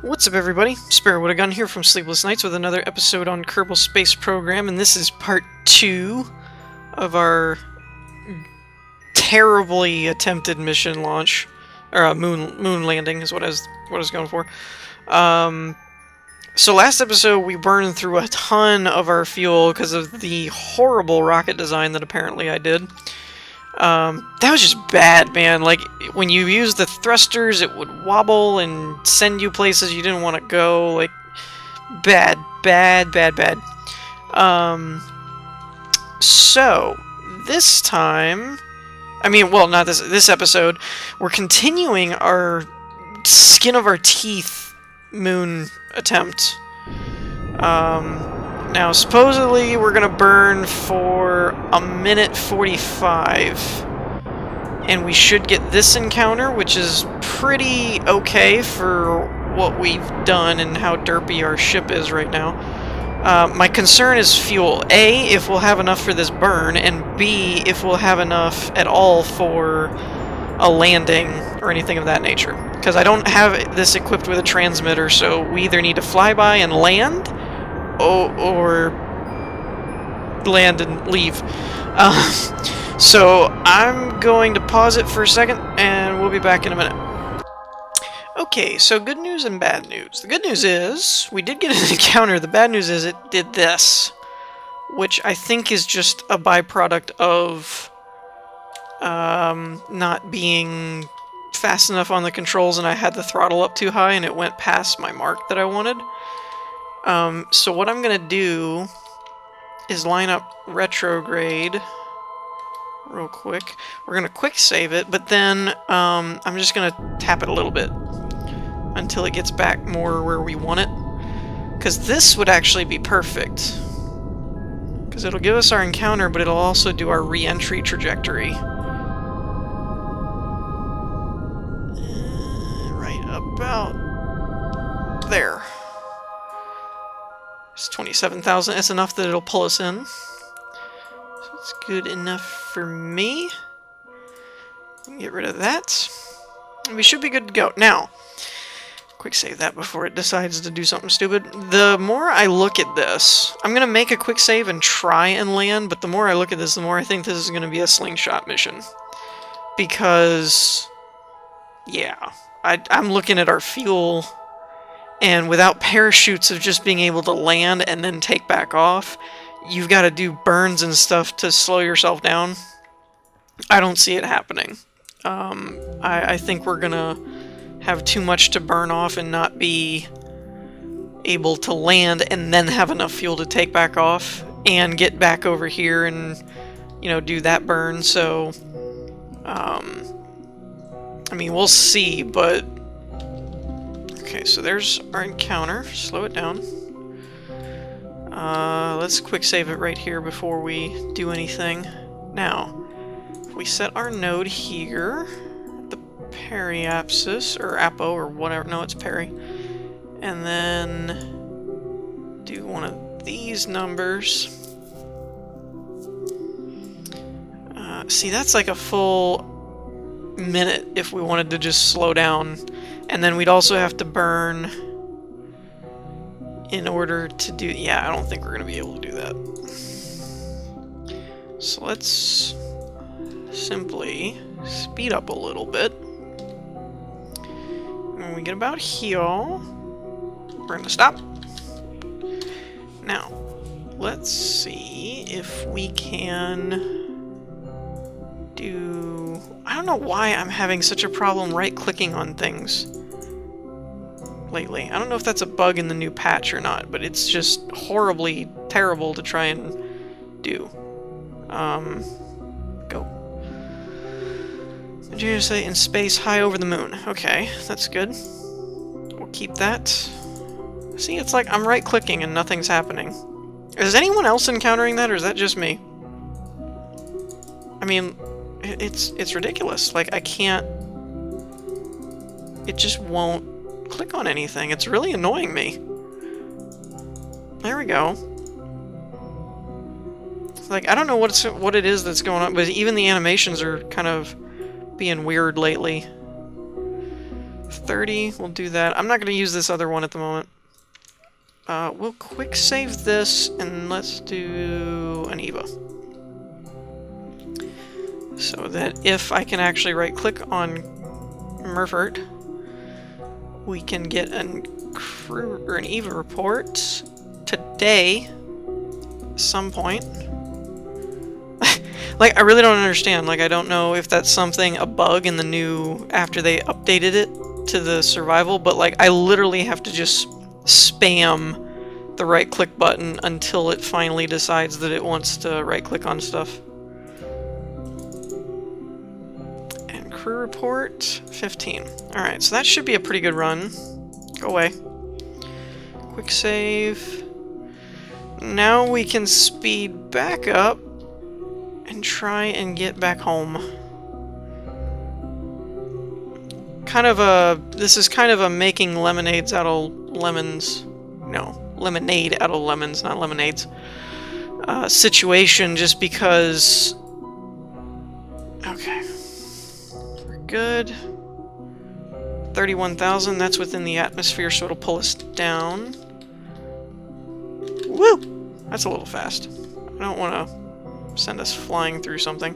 What's up, everybody? Sparrow with a Gun here from Sleepless Nights with another episode on Kerbal Space Program, and this is part 2 of our terribly attempted mission launch, or moon landing is what I was going for. So last episode we burned through a ton of our fuel because of the horrible rocket design that apparently I did. That was just bad, man. Like, when you use the thrusters, it would wobble and send you places you didn't want to go. Like, bad. So, this time... not this episode, we're continuing our skin of our teeth moon attempt. Now, supposedly, we're gonna burn for a minute 45, and we should get this encounter, which is pretty okay for what we've done and how derpy our ship is right now. My concern is fuel. A, if we'll have enough for this burn, and B, if we'll have enough at all for a landing or anything of that nature. Because I don't have this equipped with a transmitter, so we either need to fly by and land, or land and leave. So I'm going to pause it for a second, and we'll be back in a minute. Okay, so good news and bad news. The good news is we did get an encounter. The bad news is it did this, which I think is just a byproduct of not being fast enough on the controls, and I had the throttle up too high and it went past my mark that I wanted. So what I'm gonna do is line up retrograde real quick. We're gonna quick save it, but then I'm just gonna tap it a little bit until it gets back more where we want it, because this would actually be perfect, because it'll give us our encounter, but it'll also do our re-entry trajectory. Right about there. It's 27,000. It's enough that it'll pull us in. So it's good enough for me. Get rid of that. And we should be good to go. Now, quick save that before it decides to do something stupid. The more I look at this, I'm going to make a quick save and try and land, but the more I look at this, the more I think this is going to be a slingshot mission. Because, yeah, I'm looking at our fuel, and without parachutes of just being able to land and then take back off, you've got to do burns and stuff to slow yourself down. I don't see it happening. I think we're gonna have too much to burn off and not be able to land and then have enough fuel to take back off and get back over here and, you know, do that burn. So, I mean, we'll see, but... Okay, so there's our encounter. Slow it down. Let's quick save it right here before we do anything. Now, if we set our node here, the periapsis, or apo, or whatever, no, it's peri, and then do one of these numbers. See, that's like a full minute if we wanted to just slow down. And then we'd also have to burn in order to do... Yeah, I don't think we're going to be able to do that. So let's simply speed up a little bit. When we get about here, we're going to stop. Now, let's see if we can do... I don't know why I'm having such a problem right-clicking on things lately. I don't know if that's a bug in the new patch or not, but it's just horribly terrible to try and do. Go. Did you say in space high over the moon? Okay, that's good. We'll keep that. See, it's like I'm right-clicking and nothing's happening. Is anyone else encountering that, or is that just me? I mean, it's ridiculous. Like, I can't... It just won't click on anything. It's really annoying me. There we go. Like, I don't know what it is that's going on, but even the animations are kind of being weird lately. 30, we'll do that. I'm not going to use this other one at the moment. We'll quick save this, and let's do an EVA. So that if I can actually right-click on Mervert, we can get an EVA report today, at some point. Like, I really don't understand. Like, I don't know if that's something, a bug in the new, after they updated it to the survival, but like, I literally have to just spam the right-click button until it finally decides that it wants to right-click on stuff. And crew report, 15. Alright, so that should be a pretty good run. Go away. Quick save. Now we can speed back up and try and get back home. This is kind of a making lemonades out of lemons. No, lemonade out of lemons, not lemonades. Situation, just because... Okay. We're good. 31,000, that's within the atmosphere, so it'll pull us down. Woo! That's a little fast. I don't want to send us flying through something.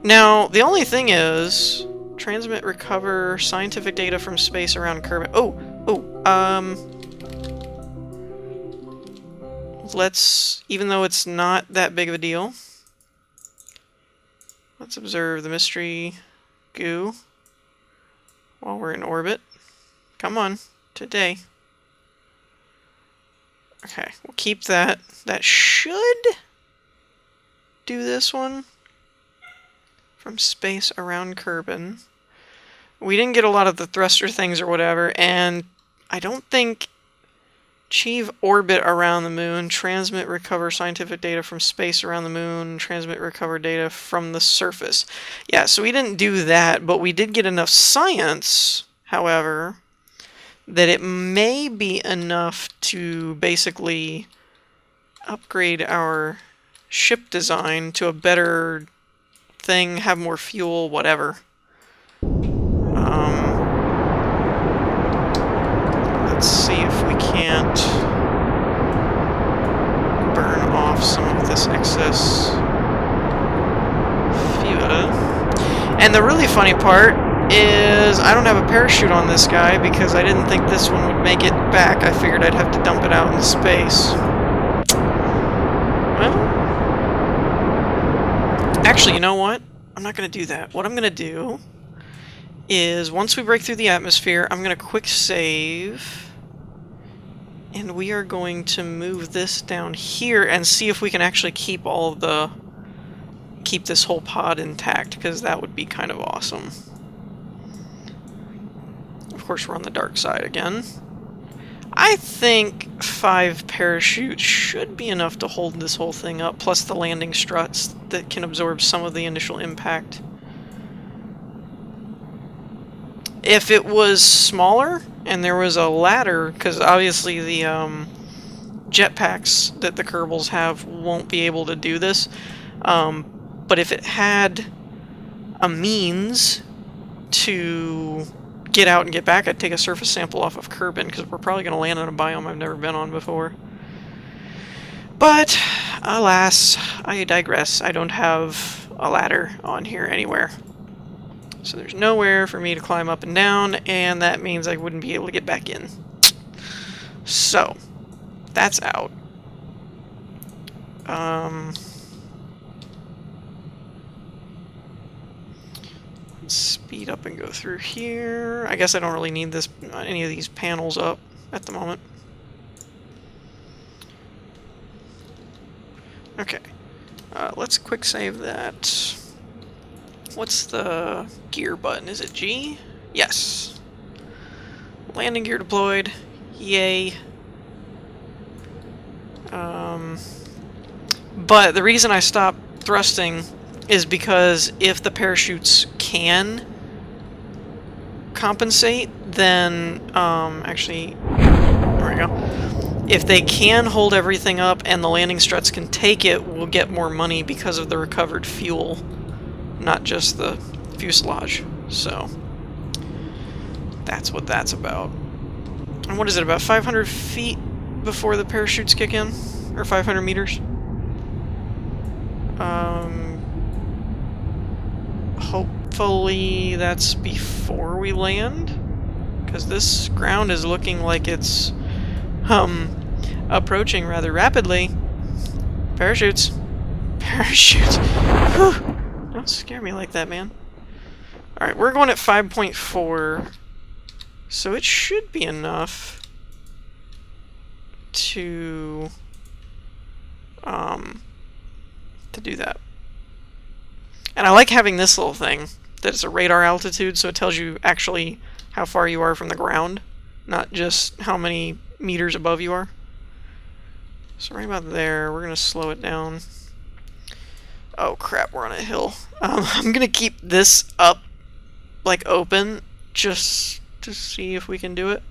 Now, the only thing is... Transmit, recover scientific data from space around Kerbal. Let's, even though it's not that big of a deal, let's observe the mystery goo while we're in orbit. Come on, today. Okay, we'll keep that. That should do this one. From space around Kerbin. We didn't get a lot of the thruster things or whatever, and I don't think achieve orbit around the moon, transmit, recover scientific data from space around the moon, transmit, recover data from the surface. Yeah, so we didn't do that, but we did get enough science, however, that it may be enough to basically upgrade our ship design to a better thing, have more fuel, whatever. Let's see if we can't burn off some of this excess fuel. And the really funny part is I don't have a parachute on this guy because I didn't think this one would make it back. I figured I'd have to dump it out in space. Well, actually, you know what? I'm not going to do that. What I'm going to do is, once we break through the atmosphere, I'm going to quick save, and we are going to move this down here and see if we can actually keep keep this whole pod intact, because that would be kind of awesome. Of course, we're on the dark side again. I think 5 parachutes should be enough to hold this whole thing up, plus the landing struts that can absorb some of the initial impact. If it was smaller and there was a ladder, because obviously the jetpacks that the Kerbals have won't be able to do this, but if it had a means to get out and get back, I'd take a surface sample off of Kerbin, because we're probably going to land on a biome I've never been on before. But, alas, I digress. I don't have a ladder on here anywhere. So there's nowhere for me to climb up and down, and that means I wouldn't be able to get back in. So, that's out. Let's speed up and go through here. I guess I don't really need any of these panels up at the moment. Okay, let's quick save that. What's the gear button? Is it G? Yes. Landing gear deployed. Yay. But the reason I stopped thrusting is because if the parachutes can compensate, then, actually, there we go. If they can hold everything up and the landing struts can take it, we'll get more money because of the recovered fuel, not just the fuselage. So, That's what that's about. And what is it, about 500 feet before the parachutes kick in? Or 500 meters? Hopefully that's before we land. Because this ground is looking like it's, approaching rather rapidly. Parachutes. Parachutes. Whew. Don't scare me like that, man. Alright, we're going at 5.4. So it should be enough to do that. And I like having this little thing that is a radar altitude, so it tells you actually how far you are from the ground, not just how many meters above you are. So right about there, we're gonna slow it down. Oh crap, we're on a hill. I'm gonna keep this up, like open, just to see if we can do it.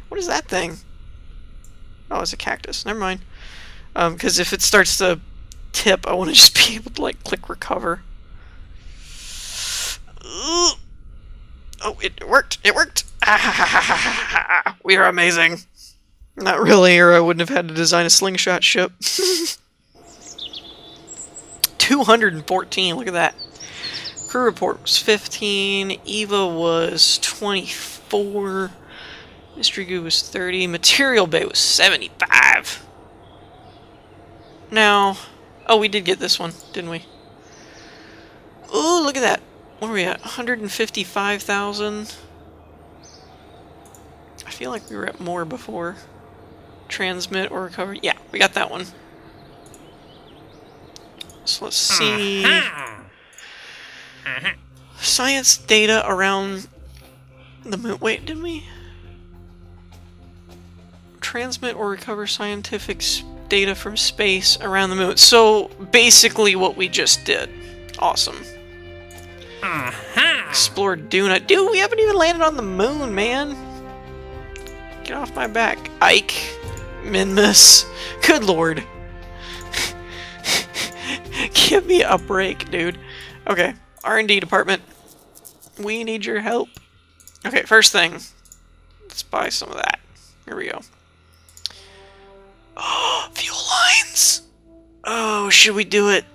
What is that thing? Oh, it's a cactus. Never mind. Because if it starts to tip, I want to just be able to, like, click recover. Ooh. Oh, it worked! It worked! We are amazing. Not really, or I wouldn't have had to design a slingshot ship. 214, look at that. Crew report was 15, EVA was 24, Mystery Goo was 30, Material Bay was 75. Now, oh, we did get this one, didn't we? Ooh, look at that. What are we at? 155,000. I feel like we were at more before. Transmit or recover. Yeah, we got that one. So let's see. Science data around the moon. Wait, didn't we? Transmit or recover scientific data from space around the moon. So basically what we just did. Awesome. Explore Duna. Dude, we haven't even landed on the moon, man. Get off my back. Ike. Minmus. Good lord. Give me a break, dude. Okay. R&D department. We need your help. Okay, first thing. Let's buy some of that. Here we go. Oh, fuel lines! Oh, should we do it?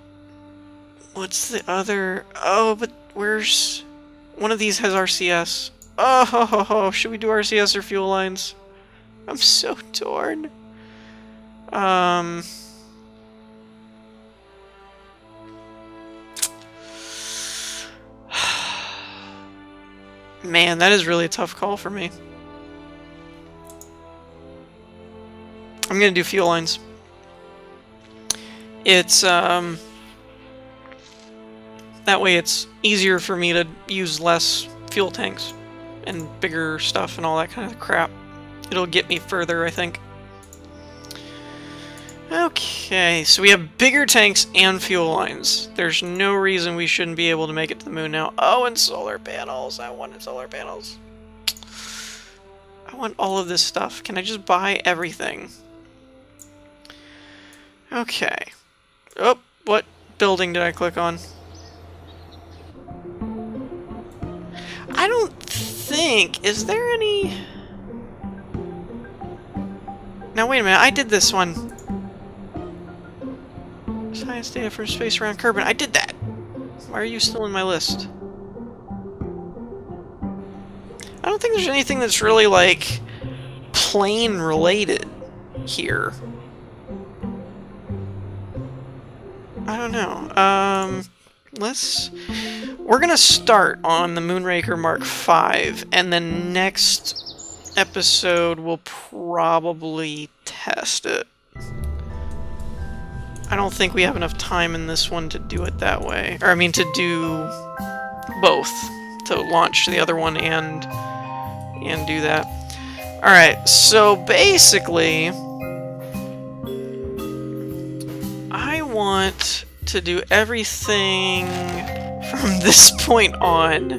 What's the other? Oh, but where's... One of these has RCS. Oh, should we do RCS or fuel lines? I'm so torn. Man, that is really a tough call for me. I'm gonna do fuel lines. It's, that way it's easier for me to use less fuel tanks and bigger stuff and all that kind of crap. It'll get me further, I think. Okay, so we have bigger tanks and fuel lines. There's no reason we shouldn't be able to make it to the moon now. Oh, and solar panels. I wanted solar panels. I want all of this stuff. Can I just buy everything? Okay. Oh, what building did I click on? I don't think... Is there any... Now, wait a minute. I did this one. Science data from space around Kerbal. I did that! Why are you still in my list? I don't think there's anything that's really, like, plane related here. I don't know. We're gonna start on the Moonraker Mark V, and then next episode we'll probably test it. I don't think we have enough time in this one to do it that way. Or, I mean, to do both. To launch the other one and do that. Alright, so basically... I want to do everything from this point on,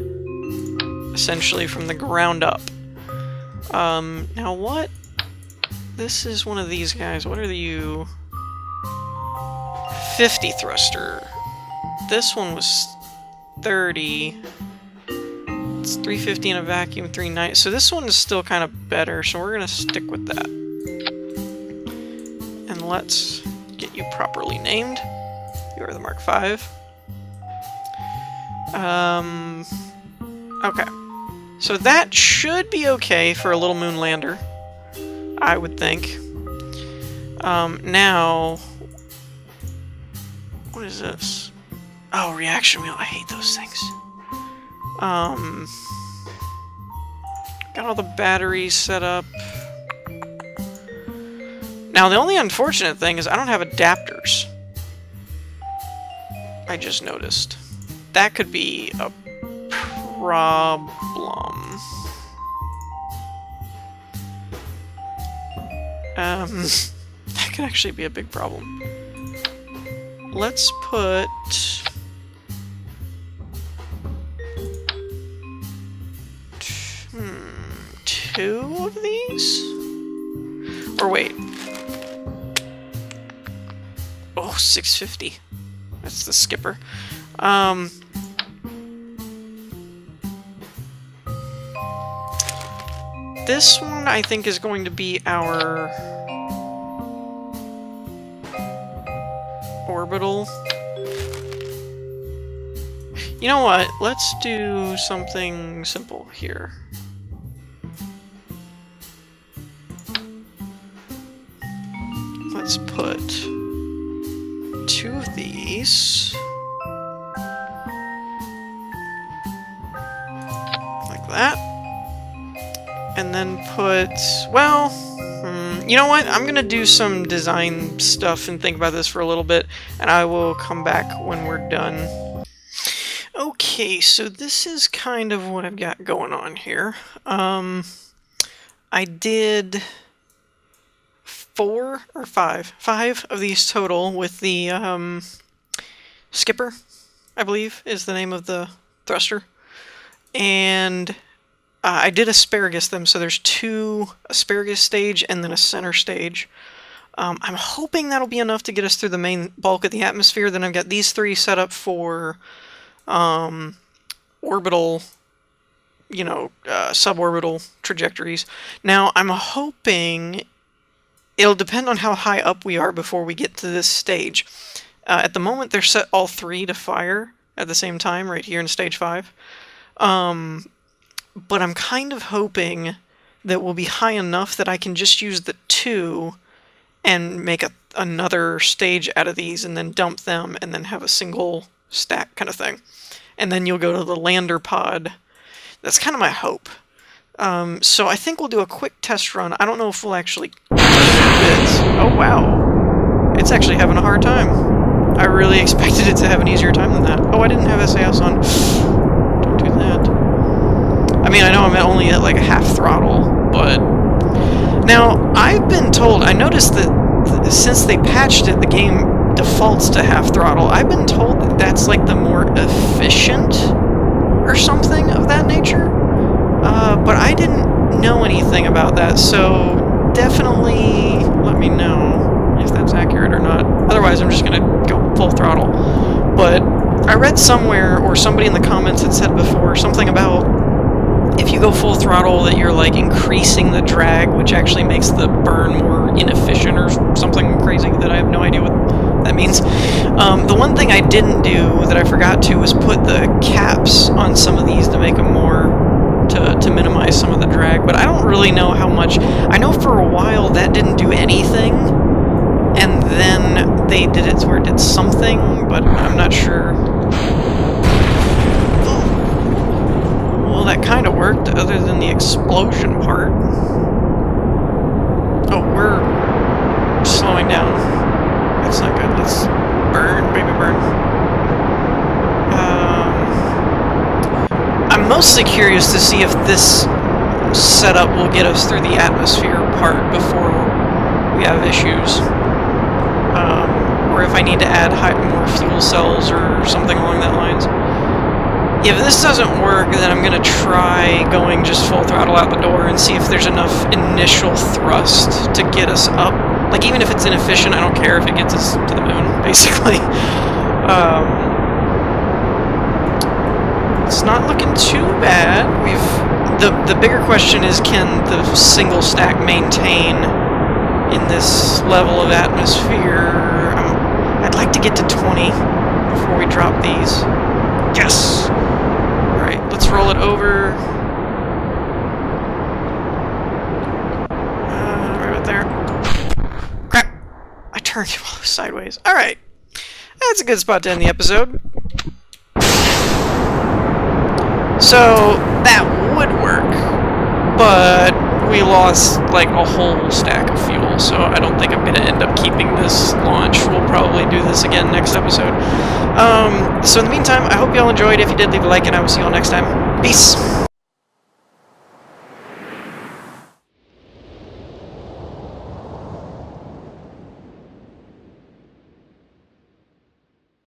essentially from the ground up. Now what? This is one of these guys. What are you? 50 thruster. This one was 30. It's 350 in a vacuum, 390. So this one is still kind of better, so we're going to stick with that. And let's get you properly named. You are the Mark V. Okay. So that should be okay for a little moon lander, I would think. Now... What is this? Oh, reaction wheel. I hate those things. Got all the batteries set up. Now, the only unfortunate thing is I don't have adapters. I just noticed. That could be a problem. That could actually be a big problem. Let's put... two of these? Or wait. Oh, 650. That's the skipper. This one, I think, is going to be our orbital. You know what? Let's do something simple here. Let's put two of these. Like that. And then put, well, you know what? I'm gonna do some design stuff and think about this for a little bit, and I will come back when we're done. Okay, so this is kind of what I've got going on here. I did 4 or 5 of these total with the skipper, I believe is the name of the thruster, and I did asparagus them, so there's 2 asparagus stage and then a center stage. I'm hoping that'll be enough to get us through the main bulk of the atmosphere. Then I've got these 3 set up for orbital, you know, suborbital trajectories. Now, I'm hoping it'll depend on how high up we are before we get to this stage. At the moment, they're set all 3 to fire at the same time, right here in stage 5. But I'm kind of hoping that we'll be high enough that I can just use the 2 and make another stage out of these and then dump them and then have a single stack kind of thing. And then you'll go to the lander pod. That's kind of my hope. So I think we'll do a quick test run. I don't know if we'll actually... Oh, wow. It's actually having a hard time. I really expected it to have an easier time than that. Oh, I didn't have SAS on. Don't do that. I mean, I know I'm only at like a half throttle, but... Now, I've been told... I noticed that since they patched it, the game defaults to half throttle. I've been told that that's like the more efficient or something of that nature. But I didn't know anything about that, so definitely let me know if that's accurate or not. Otherwise, I'm just gonna go full throttle. But I read somewhere, or somebody in the comments had said before, something about if you go full throttle that you're like increasing the drag, which actually makes the burn more inefficient or something crazy that I have no idea what that means. The one thing I didn't do that I forgot to was put the caps on some of these to make them more... to minimize some of the drag, but I don't really know how much. I know for a while that didn't do anything, and then they did it to where it did something, but I'm not sure. Well, that kind of worked, other than the explosion part. Oh, we're slowing down. That's not good. Let's burn, baby, burn. I'm mostly curious to see if this setup will get us through the atmosphere part before we have issues. Or if I need to add more fuel cells or something along that lines. If this doesn't work, then I'm going to try going just full throttle out the door and see if there's enough initial thrust to get us up. Like, even if it's inefficient, I don't care if it gets us to the moon, basically. It's not looking too bad. The bigger question is, can the single stack maintain in this level of atmosphere? I'd like to get to 20 before we drop these. Yes! Alright, let's roll it over. Right about there. Crap! I turned you sideways. Alright. That's a good spot to end the episode. So, that would work, but we lost, like, a whole stack of fuel, so I don't think I'm going to end up keeping this launch. We'll probably do this again next episode. So in the meantime, I hope you all enjoyed. If you did, leave a like, and I will see you all next time. Peace!